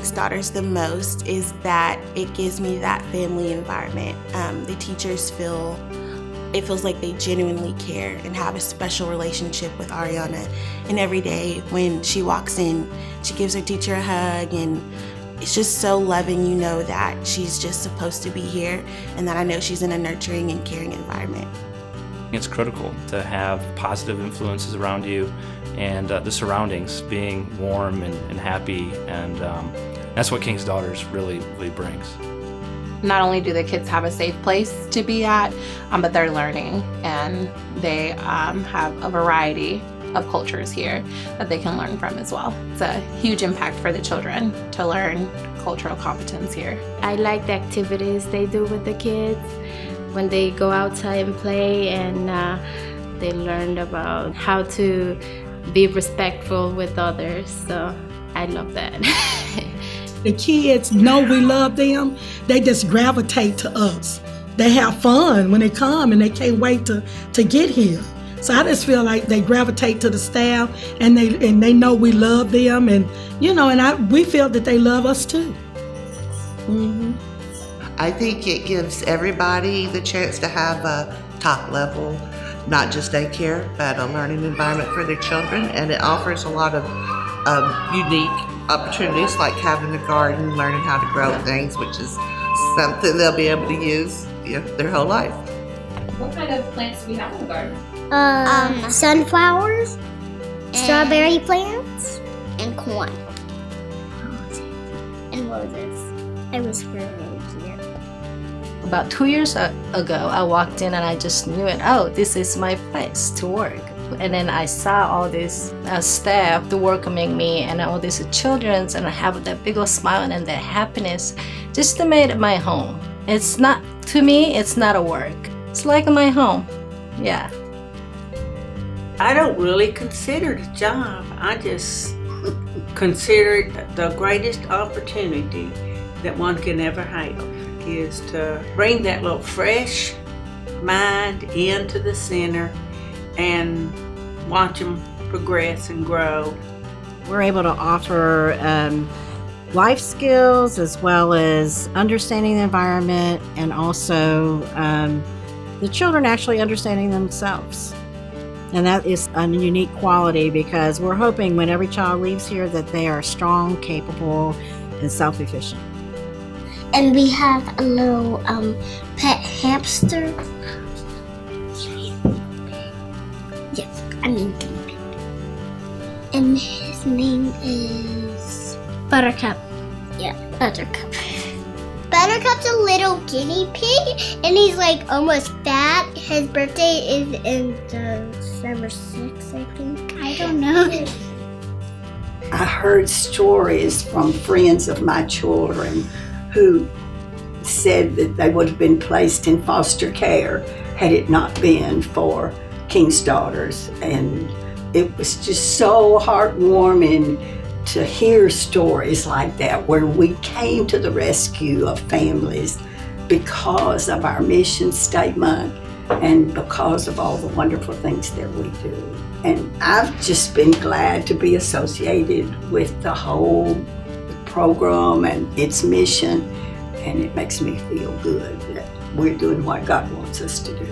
King's Daughters the most is that it gives me that family environment. The teachers feels like they genuinely care and have a special relationship with Ariana. And every day when she walks in, she gives her teacher a hug, and it's just so loving. You know that she's just supposed to be here, and that I know she's in a nurturing and caring environment. It's critical to have positive influences around you and the surroundings being warm and happy, and that's what King's Daughters really brings. Not only do the kids have a safe place to be at, but they're learning, and they have a variety of cultures here that they can learn from as well. It's a huge impact for the children to learn cultural competence here. I like the activities they do with the kids when they go outside and play, and they learned about how to be respectful with others, so I love that. The kids know we love them. They just gravitate to us. They have fun when they come, and they can't wait to get here. So I just feel like they gravitate to the staff, and they know we love them, and we feel that they love us too. Mm-hmm. I think it gives everybody the chance to have a top level, not just daycare, but a learning environment for their children, and it offers a lot of unique opportunities, like having a garden, learning how to grow things, which is something they'll be able to use their whole life. What kind of plants do we have in the garden? Sunflowers, strawberry plants, and corn. And roses. I was for roses here. About 2 years ago, I walked in and I just knew it. Oh, this is my place to work. And then I saw all this staff welcoming me, and all these children, and I have that big old smile and that happiness. Just to make it my home. It's not, to me, it's not a work. It's like my home. Yeah. I don't really consider it a job. I just consider it the greatest opportunity that one can ever have, is to bring that little fresh mind into the center and watch them progress and grow. We're able to offer life skills as well as understanding the environment, and also the children actually understanding themselves. And that is a unique quality, because we're hoping when every child leaves here that they are strong, capable, and self-efficient. And we have a little pet hamster. Yes, I mean guinea pig. And his name is Buttercup. Yeah, Buttercup. Buttercup's a little guinea pig, and he's like almost fat. His birthday is in December 6th, I think. I don't know. I heard stories from friends of my children who said that they would have been placed in foster care had it not been for King's Daughters. And it was just so heartwarming to hear stories like that, where we came to the rescue of families because of our mission statement and because of all the wonderful things that we do. And I've just been glad to be associated with the whole program and its mission, and it makes me feel good that we're doing what God wants us to do.